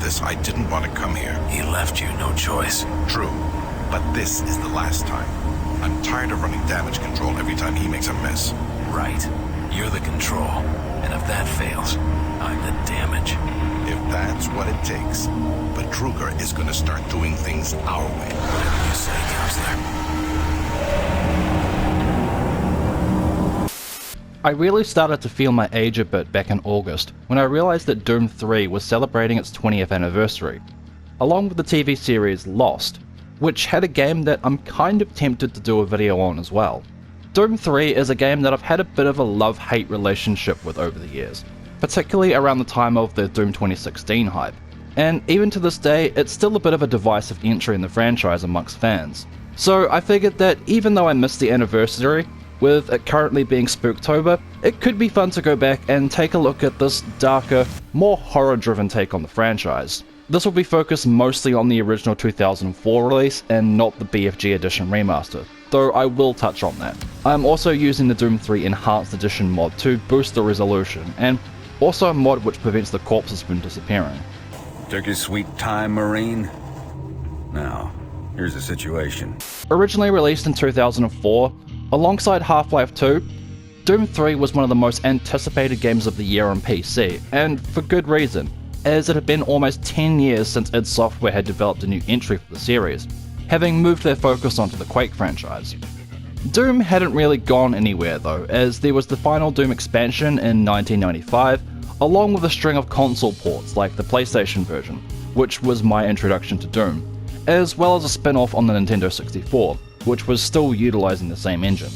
this, I didn't want to come here. He left you no choice. True, but this is the last time. I'm tired of running damage control every time he makes a mess. Right. You're the control. And if that fails, I'm the damage. If that's what it takes, but Kruger is gonna start doing things our way. Whatever you say, Counselor. I really started to feel my age a bit back in August when I realised that Doom 3 was celebrating its 20th anniversary, along with the TV series Lost, which had a game that I'm kind of tempted to do a video on as well. Doom 3 is a game that I've had a bit of a love-hate relationship with over the years, particularly around the time of the Doom 2016 hype, and even to this day it's still a bit of a divisive entry in the franchise amongst fans. So I figured that even though I missed the anniversary, with it currently being Spooktober, it could be fun to go back and take a look at this darker, more horror-driven take on the franchise. This will be focused mostly on the original 2004 release and not the BFG Edition remaster, though I will touch on that. I'm also using the Doom 3 Enhanced Edition mod to boost the resolution, and also a mod which prevents the corpses from disappearing. Took your sweet time, Marine? Now, here's the situation. Originally released in 2004, alongside Half-Life 2, Doom 3 was one of the most anticipated games of the year on PC, and for good reason, as it had been almost 10 years since id Software had developed a new entry for the series, having moved their focus onto the Quake franchise. Doom hadn't really gone anywhere though, as there was the final Doom expansion in 1995, along with a string of console ports like the PlayStation version, which was my introduction to Doom, as well as a spin-off on the Nintendo 64, which was still utilising the same engine.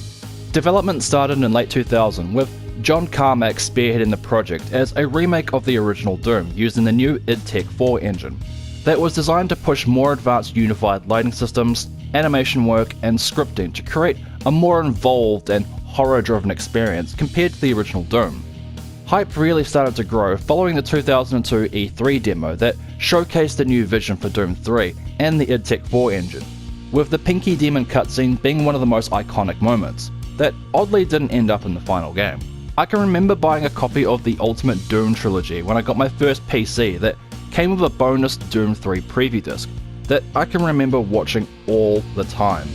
Development started in late 2000 with John Carmack spearheading the project as a remake of the original Doom using the new id Tech 4 engine that was designed to push more advanced unified lighting systems, animation work, and scripting to create a more involved and horror-driven experience compared to the original Doom. Hype really started to grow following the 2002 E3 demo that showcased the new vision for Doom 3 and the id Tech 4 engine, with the Pinky Demon cutscene being one of the most iconic moments, that oddly didn't end up in the final game. I can remember buying a copy of the Ultimate Doom trilogy when I got my first PC that came with a bonus Doom 3 preview disc that I can remember watching all the time.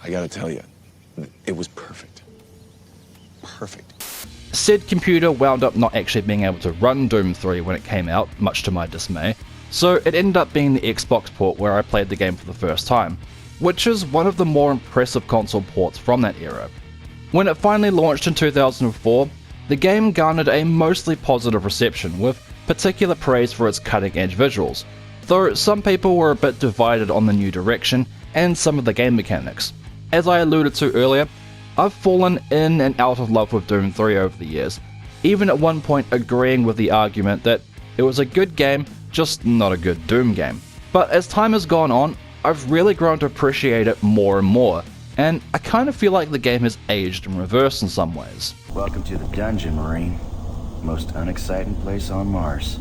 I gotta tell you, it was perfect. Perfect. Said computer wound up not actually being able to run Doom 3 when it came out, much to my dismay, so it ended up being the Xbox port where I played the game for the first time, which is one of the more impressive console ports from that era. When it finally launched in 2004, the game garnered a mostly positive reception, with particular praise for its cutting-edge visuals, though some people were a bit divided on the new direction and some of the game mechanics. As I alluded to earlier, I've fallen in and out of love with Doom 3 over the years, even at one point agreeing with the argument that it was a good game, just not a good Doom game. But as time has gone on, I've really grown to appreciate it more and more, and I kind of feel like the game has aged in reverse in some ways. Welcome to the dungeon, Marine. Most unexciting place on Mars.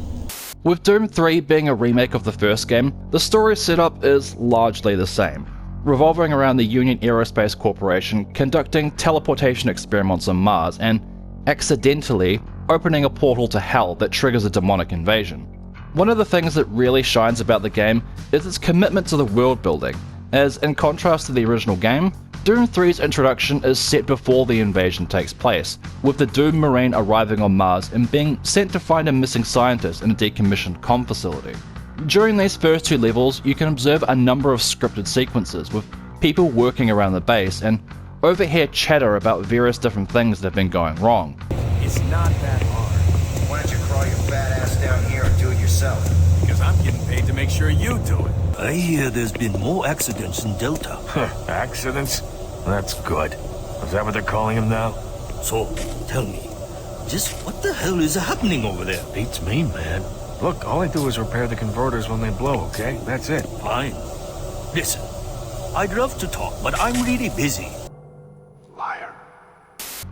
With Doom 3 being a remake of the first game, the story setup is largely the same, revolving around the Union Aerospace Corporation conducting teleportation experiments on Mars and accidentally opening a portal to hell that triggers a demonic invasion. One of the things that really shines about the game is its commitment to the world building, as in contrast to the original game, Doom 3's introduction is set before the invasion takes place, with the Doom Marine arriving on Mars and being sent to find a missing scientist in a decommissioned comm facility. During these first two levels, you can observe a number of scripted sequences with people working around the base and overhear chatter about various different things that have been going wrong. It's not that hard. Why don't you crawl your fat ass down here and do it yourself? Because I'm getting paid to make sure you do it. I hear there's been more accidents in Delta. Accidents? That's good. Is that what they're calling them now? So, tell me, just what the hell is happening over there? Beats me, man. Look, all I do is repair the converters when they blow, okay? That's it. Fine. Listen, I'd love to talk, but I'm really busy. Liar.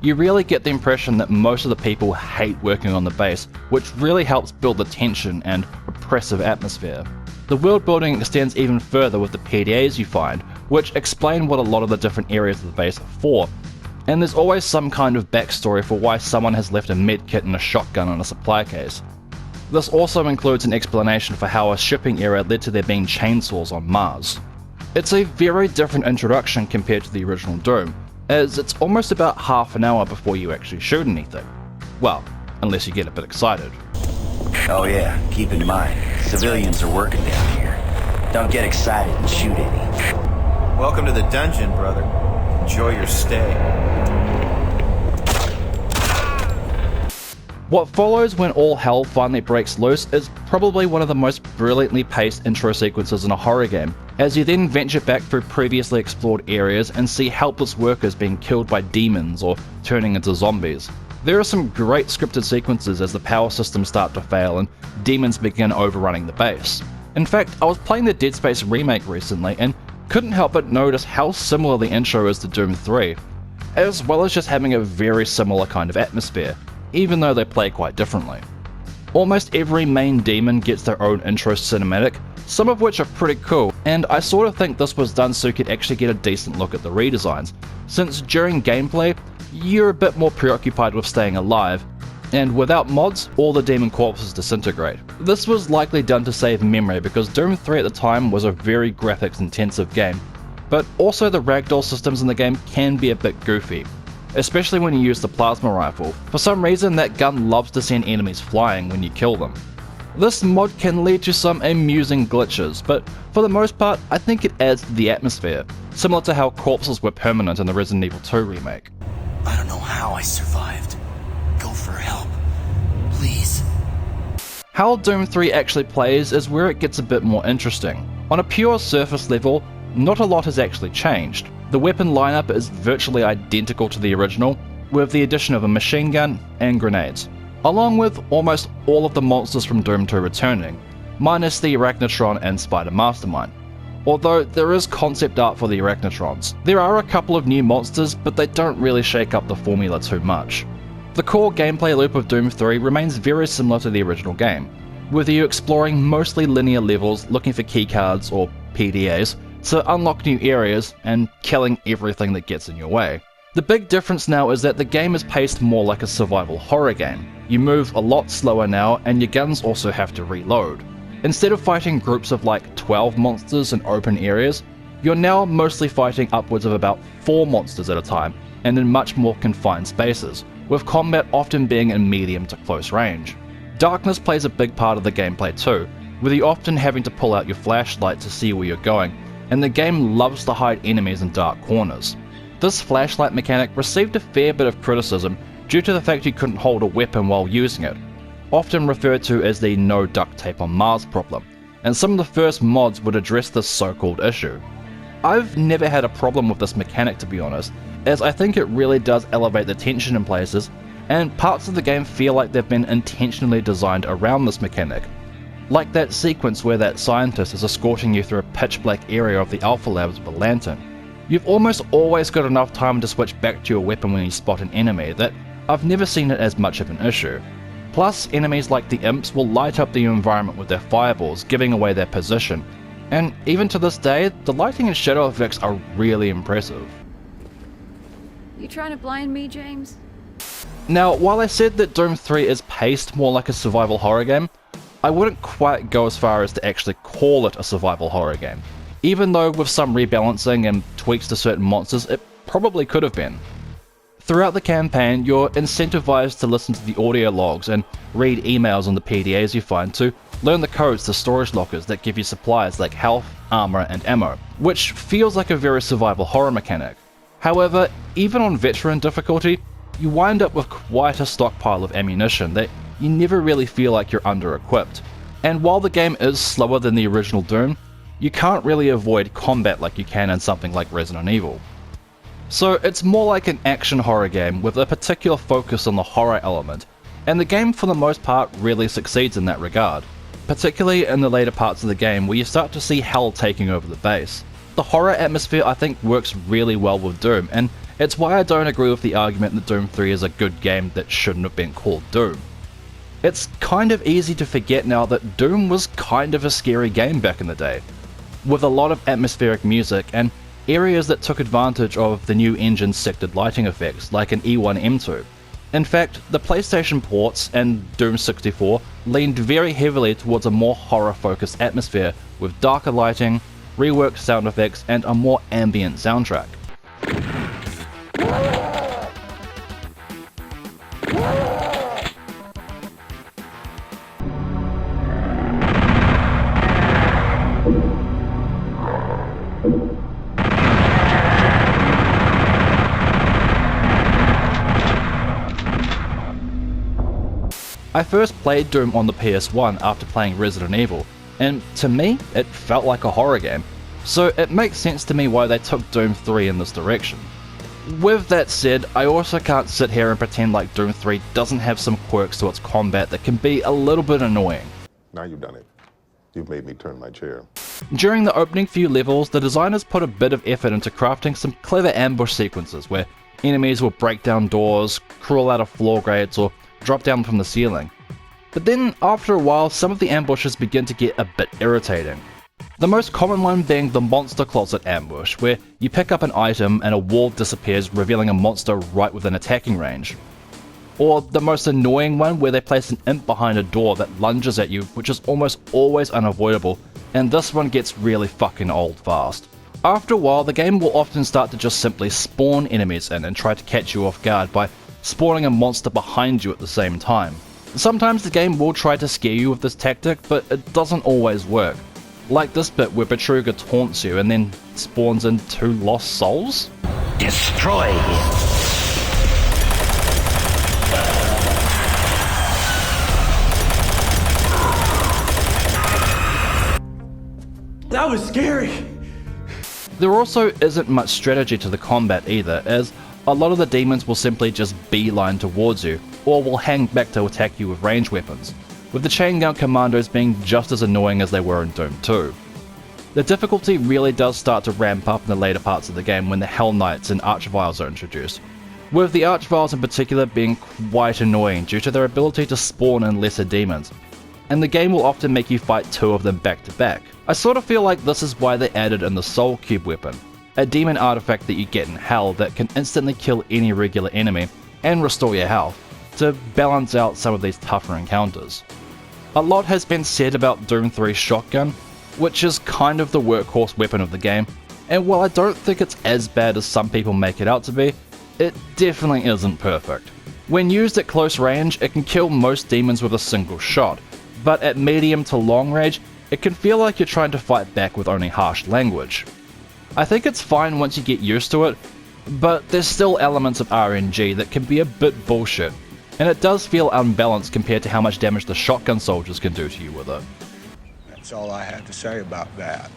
You really get the impression that most of the people hate working on the base, which really helps build the tension and oppressive atmosphere. The world building extends even further with the PDAs you find, which explain what a lot of the different areas of the base are for, and there's always some kind of backstory for why someone has left a medkit and a shotgun in a supply case. This also includes an explanation for how a shipping error led to there being chainsaws on Mars. It's a very different introduction compared to the original Doom, as it's almost about half an hour before you actually shoot anything. Well, unless you get a bit excited. Oh yeah, keep in mind, civilians are working down here. Don't get excited and shoot any. Welcome to the dungeon, brother. Enjoy your stay. What follows when all hell finally breaks loose is probably one of the most brilliantly paced intro sequences in a horror game, as you then venture back through previously explored areas and see helpless workers being killed by demons or turning into zombies. There are some great scripted sequences as the power systems start to fail and demons begin overrunning the base. In fact, I was playing the Dead Space remake recently and couldn't help but notice how similar the intro is to Doom 3, as well as just having a very similar kind of atmosphere, even though they play quite differently. Almost every main demon gets their own intro cinematic, some of which are pretty cool, and I sort of think this was done so you could actually get a decent look at the redesigns, since during gameplay, you're a bit more preoccupied with staying alive, and without mods, all the demon corpses disintegrate. This was likely done to save memory because Doom 3 at the time was a very graphics intensive game, but also the ragdoll systems in the game can be a bit goofy, especially when you use the plasma rifle. For some reason that gun loves to send enemies flying when you kill them. This mod can lead to some amusing glitches, but for the most part I think it adds to the atmosphere, similar to how corpses were permanent in the Resident Evil 2 remake. I don't know how I survived. Go for help. Please. How Doom 3 actually plays is where it gets a bit more interesting. On a pure surface level, not a lot has actually changed. The weapon lineup is virtually identical to the original, with the addition of a machine gun and grenades, along with almost all of the monsters from Doom 2 returning, minus the Arachnotron and Spider Mastermind. Although there is concept art for the Arachnotrons. There are a couple of new monsters, but they don't really shake up the formula too much. The core gameplay loop of Doom 3 remains very similar to the original game, with you exploring mostly linear levels looking for keycards or PDAs to unlock new areas and killing everything that gets in your way. The big difference now is that the game is paced more like a survival horror game. You move a lot slower now and your guns also have to reload. Instead of fighting groups of like 12 monsters in open areas, you're now mostly fighting upwards of about 4 monsters at a time and in much more confined spaces, with combat often being in medium to close range. Darkness plays a big part of the gameplay too, with you often having to pull out your flashlight to see where you're going, and the game loves to hide enemies in dark corners. This flashlight mechanic received a fair bit of criticism due to the fact you couldn't hold a weapon while using it, often referred to as the no duct tape on Mars problem, and some of the first mods would address this so-called issue. I've never had a problem with this mechanic to be honest, as I think it really does elevate the tension in places, and parts of the game feel like they've been intentionally designed around this mechanic. Like that sequence where that scientist is escorting you through a pitch black area of the Alpha Labs with a lantern. You've almost always got enough time to switch back to your weapon when you spot an enemy that I've never seen it as much of an issue. Plus, enemies like the imps will light up the environment with their fireballs, giving away their position, and even to this day, the lighting and shadow effects are really impressive. You trying to blind me, James? Now, while I said that Doom 3 is paced more like a survival horror game, I wouldn't quite go as far as to actually call it a survival horror game, even though with some rebalancing and tweaks to certain monsters, it probably could have been. Throughout the campaign, you're incentivized to listen to the audio logs and read emails on the PDAs you find to learn the codes to storage lockers that give you supplies like health, armor, and ammo, which feels like a very survival horror mechanic. However, even on veteran difficulty, you wind up with quite a stockpile of ammunition that you never really feel like you're under-equipped. And while the game is slower than the original Doom, you can't really avoid combat like you can in something like Resident Evil. So it's more like an action horror game with a particular focus on the horror element, and the game for the most part really succeeds in that regard, particularly in the later parts of the game where you start to see hell taking over the base. The horror atmosphere I think works really well with Doom, and it's why I don't agree with the argument that Doom 3 is a good game that shouldn't have been called Doom. It's kind of easy to forget now that Doom was kind of a scary game back in the day, with a lot of atmospheric music and areas that took advantage of the new engine's sectored lighting effects like an E1 M2. In fact, the PlayStation ports and Doom 64 leaned very heavily towards a more horror-focused atmosphere with darker lighting, reworked sound effects, and a more ambient soundtrack. I first played Doom on the PS1 after playing Resident Evil, and to me, it felt like a horror game, so it makes sense to me why they took Doom 3 in this direction. With that said, I also can't sit here and pretend like Doom 3 doesn't have some quirks to its combat that can be a little bit annoying. Now you've done it. You've made me turn my chair. During the opening few levels, the designers put a bit of effort into crafting some clever ambush sequences where enemies will break down doors, crawl out of floor grates, or drop down from the ceiling. But then, after a while, some of the ambushes begin to get a bit irritating. The most common one being the monster closet ambush, where you pick up an item and a wall disappears, revealing a monster right within attacking range. Or the most annoying one where they place an imp behind a door that lunges at you, which is almost always unavoidable, and this one gets really fucking old fast. After a while, the game will often start to just simply spawn enemies in and try to catch you off guard by spawning a monster behind you at the same time. Sometimes the game will try to scare you with this tactic, but it doesn't always work. Like this bit where Betruga taunts you and then spawns in 2 lost souls? Destroy him. That was scary! There also isn't much strategy to the combat either, as a lot of the demons will simply just beeline towards you, or will hang back to attack you with ranged weapons, with the chain gun commandos being just as annoying as they were in Doom 2. The difficulty really does start to ramp up in the later parts of the game when the Hell Knights and Archviles are introduced, with the Archviles in particular being quite annoying due to their ability to spawn in lesser demons, and the game will often make you fight 2 of them back to back. I sort of feel like this is why they added in the Soul Cube weapon, a demon artifact that you get in Hell that can instantly kill any regular enemy and restore your health, to balance out some of these tougher encounters. A lot has been said about Doom 3's shotgun, which is kind of the workhorse weapon of the game, and while I don't think it's as bad as some people make it out to be, it definitely isn't perfect. When used at close range, it can kill most demons with a single shot, but at medium to long range, it can feel like you're trying to fight back with only harsh language. I think it's fine once you get used to it, but there's still elements of RNG that can be a bit bullshit, and it does feel unbalanced compared to how much damage the shotgun soldiers can do to you with it. That's all I have to say about that.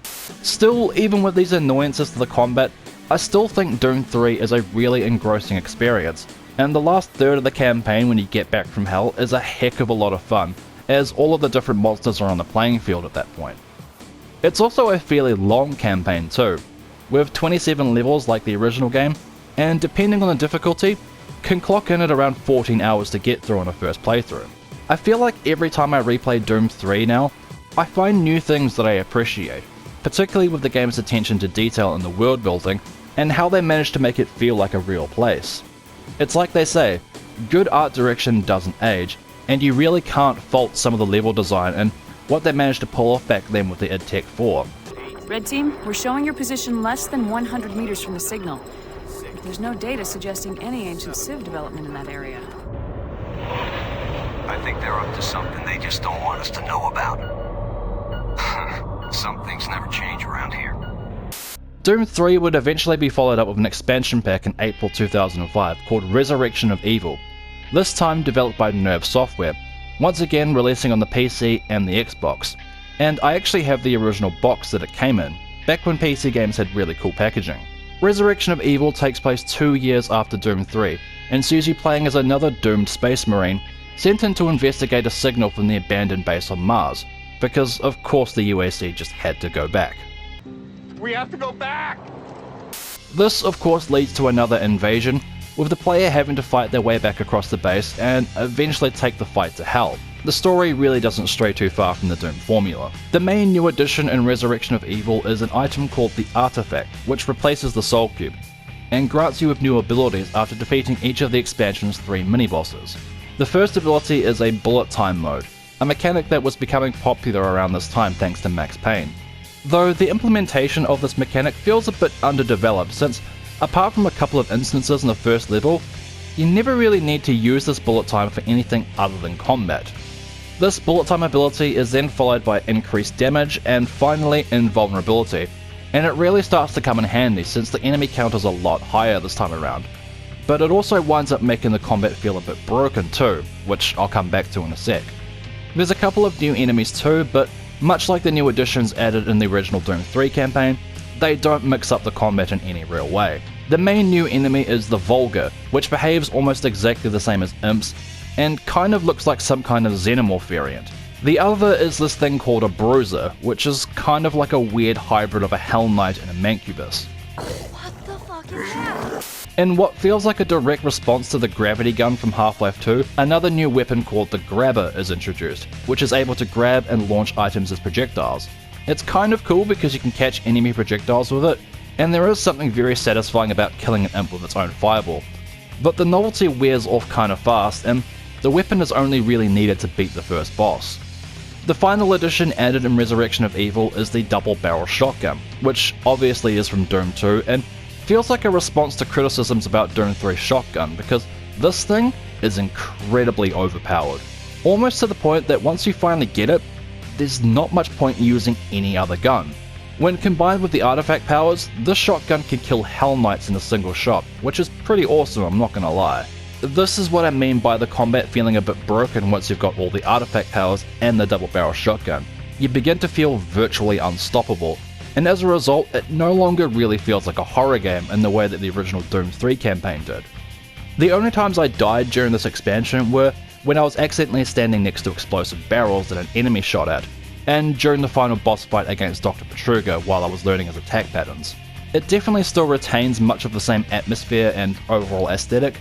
Still, even with these annoyances to the combat, I still think Doom 3 is a really engrossing experience, and the last third of the campaign when you get back from Hell is a heck of a lot of fun, as all of the different monsters are on the playing field at that point. It's also a fairly long campaign too, with 27 levels like the original game, and depending on the difficulty, can clock in at around 14 hours to get through on a first playthrough. I feel like every time I replay Doom 3 now, I find new things that I appreciate, particularly with the game's attention to detail in the world building, and how they managed to make it feel like a real place. It's like they say, good art direction doesn't age, and you really can't fault some of the level design and what they managed to pull off back then with the id Tech 4. Red Team, we're showing your position less than 100 meters from the signal. There's no data suggesting any ancient Civ development in that area. I think they're up to something they just don't want us to know about. Some things never change around here. Doom 3 would eventually be followed up with an expansion pack in April 2005 called Resurrection of Evil, this time developed by Nerve Software, once again releasing on the PC and the Xbox. And I actually have the original box that it came in, back when PC games had really cool packaging. Resurrection of Evil takes place 2 years after Doom 3, and sees you playing as another doomed space marine sent in to investigate a signal from the abandoned base on Mars, because of course the UAC just had to go back. We have to go back! This of course leads to another invasion, with the player having to fight their way back across the base and eventually take the fight to Hell. The story really doesn't stray too far from the Doom formula. The main new addition in Resurrection of Evil is an item called the Artifact, which replaces the Soul Cube, and grants you with new abilities after defeating each of the expansion's 3 mini-bosses. The first ability is a bullet time mode, a mechanic that was becoming popular around this time thanks to Max Payne. Though the implementation of this mechanic feels a bit underdeveloped since, apart from a couple of instances in the first level, you never really need to use this bullet time for anything other than combat. This bullet time ability is then followed by increased damage and finally invulnerability, and it really starts to come in handy since the enemy count is a lot higher this time around. But it also winds up making the combat feel a bit broken too, which I'll come back to in a sec. There's a couple of new enemies too, but much like the new additions added in the original Doom 3 campaign, they don't mix up the combat in any real way. The main new enemy is the Vulgar, which behaves almost exactly the same as imps, and kind of looks like some kind of xenomorph variant. The other is this thing called a Bruiser, which is kind of like a weird hybrid of a Hell Knight and a Mancubus. What the fuck is that? In what feels like a direct response to the gravity gun from Half-Life 2, another new weapon called the Grabber is introduced, which is able to grab and launch items as projectiles. It's kind of cool because you can catch enemy projectiles with it, and there is something very satisfying about killing an imp with its own fireball. But the novelty wears off kind of fast, and the weapon is only really needed to beat the first boss. The final addition added in Resurrection of Evil is the double barrel shotgun, which obviously is from Doom 2 and feels like a response to criticisms about Doom 3's shotgun because this thing is incredibly overpowered. Almost to the point that once you finally get it, there's not much point in using any other gun. When combined with the artifact powers, this shotgun can kill Hell Knights in a single shot, which is pretty awesome, I'm not gonna lie. This is what I mean by the combat feeling a bit broken once you've got all the artifact powers and the double barrel shotgun. You begin to feel virtually unstoppable, and as a result, it no longer really feels like a horror game in the way that the original Doom 3 campaign did. The only times I died during this expansion were when I was accidentally standing next to explosive barrels that an enemy shot at, and during the final boss fight against Dr. Petruga while I was learning his attack patterns. It definitely still retains much of the same atmosphere and overall aesthetic,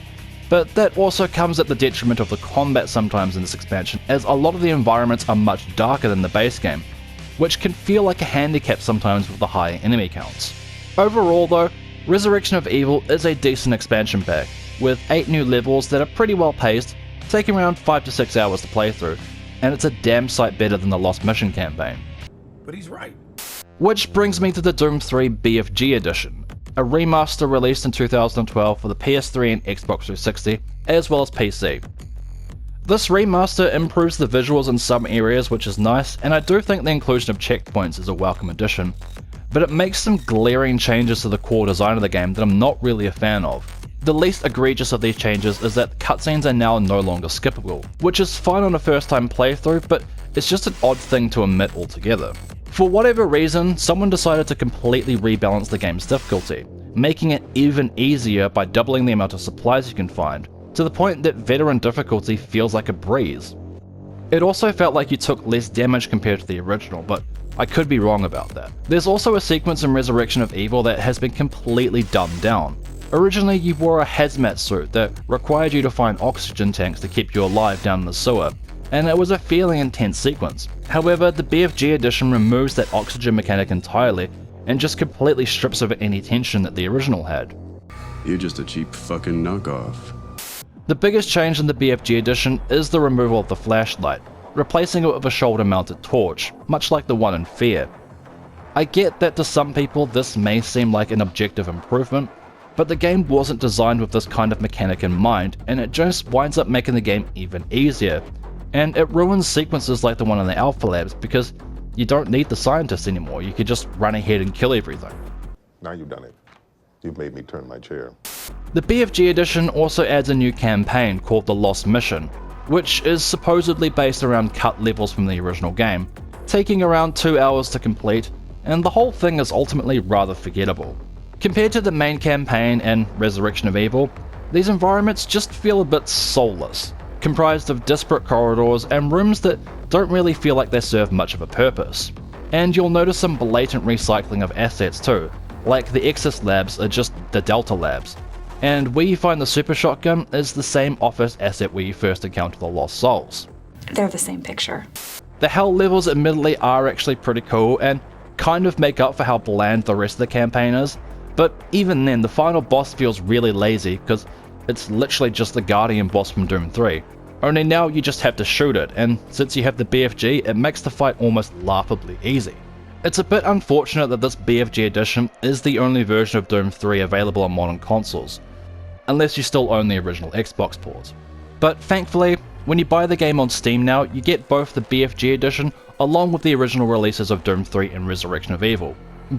but that also comes at the detriment of the combat sometimes in this expansion, as a lot of the environments are much darker than the base game, which can feel like a handicap sometimes with the higher enemy counts. Overall though, Resurrection of Evil is a decent expansion pack, with 8 new levels that are pretty well paced, taking around 5 to 6 hours to play through, and it's a damn sight better than the Lost Mission campaign. But he's right. Which brings me to the Doom 3 BFG Edition, a remaster released in 2012 for the PS3 and Xbox 360, as well as PC. This remaster improves the visuals in some areas, which is nice, and I do think the inclusion of checkpoints is a welcome addition, but it makes some glaring changes to the core design of the game that I'm not really a fan of. The least egregious of these changes is that cutscenes are now no longer skippable, which is fine on a first time playthrough, but it's just an odd thing to omit altogether. For whatever reason, someone decided to completely rebalance the game's difficulty, making it even easier by doubling the amount of supplies you can find, to the point that veteran difficulty feels like a breeze. It also felt like you took less damage compared to the original, but I could be wrong about that. There's also a sequence in Resurrection of Evil that has been completely dumbed down. Originally, you wore a hazmat suit that required you to find oxygen tanks to keep you alive down in the sewer, and it was a fairly intense sequence. However, the BFG edition removes that oxygen mechanic entirely and just completely strips of it any tension that the original had. You're just a cheap fucking knockoff. The biggest change in the BFG edition is the removal of the flashlight, replacing it with a shoulder-mounted torch, much like the one in Fear. I get that to some people this may seem like an objective improvement, but the game wasn't designed with this kind of mechanic in mind, and it just winds up making the game even easier. And it ruins sequences like the one in the Alpha Labs because you don't need the scientists anymore, you can just run ahead and kill everything. Now you've done it. You've made me turn my chair. The BFG edition also adds a new campaign called the Lost Mission, which is supposedly based around cut levels from the original game, taking around 2 hours to complete, and the whole thing is ultimately rather forgettable. Compared to the main campaign and Resurrection of Evil, these environments just feel a bit soulless, comprised of disparate corridors and rooms that don't really feel like they serve much of a purpose. And you'll notice some blatant recycling of assets too, like the Exis labs are just the Delta labs, and where you find the super shotgun is the same office asset where you first encounter the Lost Souls. They're the same picture. The Hell levels admittedly are actually pretty cool and kind of make up for how bland the rest of the campaign is, But even then, the final boss feels really lazy because it's literally just the Guardian boss from Doom 3. Only now you just have to shoot it, and since you have the BFG, it makes the fight almost laughably easy. It's a bit unfortunate that this BFG Edition is the only version of Doom 3 available on modern consoles, unless you still own the original Xbox port. But thankfully, when you buy the game on Steam now, you get both the BFG Edition along with the original releases of Doom 3 and Resurrection of Evil,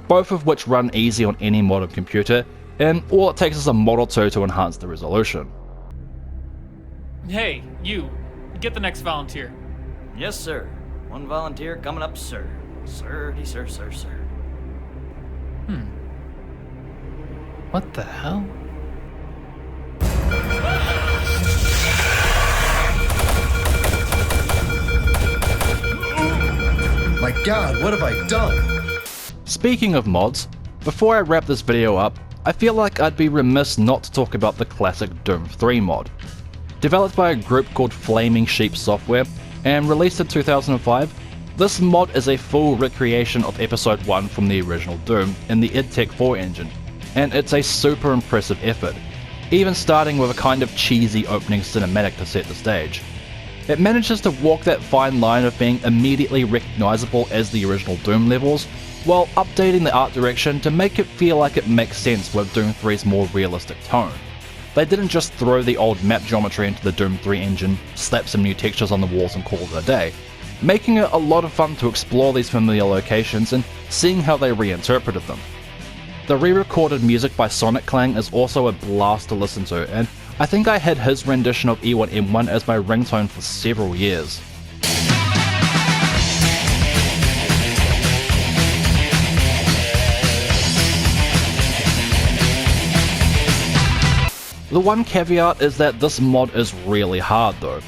both of which run easy on any modern computer, and all it takes is a mod or two to enhance the resolution. Hey, you. Get the next volunteer. Yes, sir. One volunteer coming up, sir. Sirdy, sir, sir, sir. What the hell? My god, what have I done? Speaking of mods, before I wrap this video up, I feel like I'd be remiss not to talk about the classic Doom 3 mod. Developed by a group called Flaming Sheep Software and released in 2005, this mod is a full recreation of episode 1 from the original Doom in the id Tech 4 engine, and it's a super impressive effort, even starting with a kind of cheesy opening cinematic to set the stage. It manages to walk that fine line of being immediately recognizable as the original Doom levels, while updating the art direction to make it feel like it makes sense with Doom 3's more realistic tone. They didn't just throw the old map geometry into the Doom 3 engine, slap some new textures on the walls and call it a day, making it a lot of fun to explore these familiar locations and seeing how they reinterpreted them. The re-recorded music by Sonic Clang is also a blast to listen to, and I think I had his rendition of E1M1 as my ringtone for several years. The one caveat is that this mod is really hard though,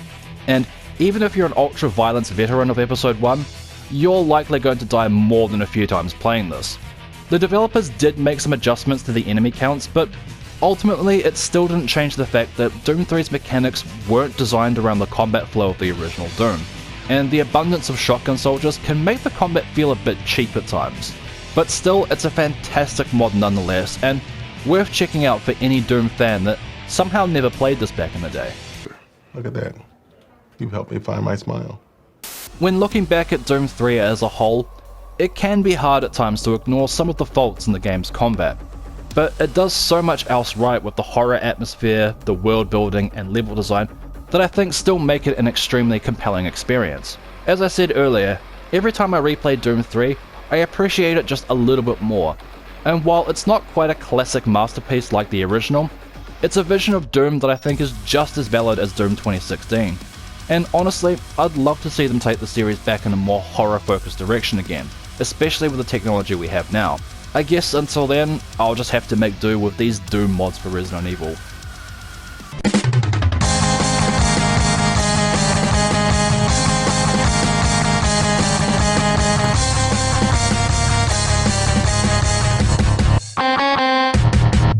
and even if you're an ultra-violence veteran of episode 1, you're likely going to die more than a few times playing this. The developers did make some adjustments to the enemy counts, but ultimately it still didn't change the fact that Doom 3's mechanics weren't designed around the combat flow of the original Doom, and the abundance of shotgun soldiers can make the combat feel a bit cheap at times. But still, it's a fantastic mod nonetheless, and worth checking out for any Doom fan that somehow never played this back in the day. Look at that. You've helped me find my smile. When looking back at Doom 3 as a whole, it can be hard at times to ignore some of the faults in the game's combat, but it does so much else right with the horror atmosphere, the world building and level design that I think still make it an extremely compelling experience. As I said earlier, every time I replay Doom 3, I appreciate it just a little bit more, and while it's not quite a classic masterpiece like the original, it's a vision of Doom that I think is just as valid as Doom 2016. And honestly, I'd love to see them take the series back in a more horror-focused direction again, especially with the technology we have now. I guess until then, I'll just have to make do with these Doom mods for Resident Evil.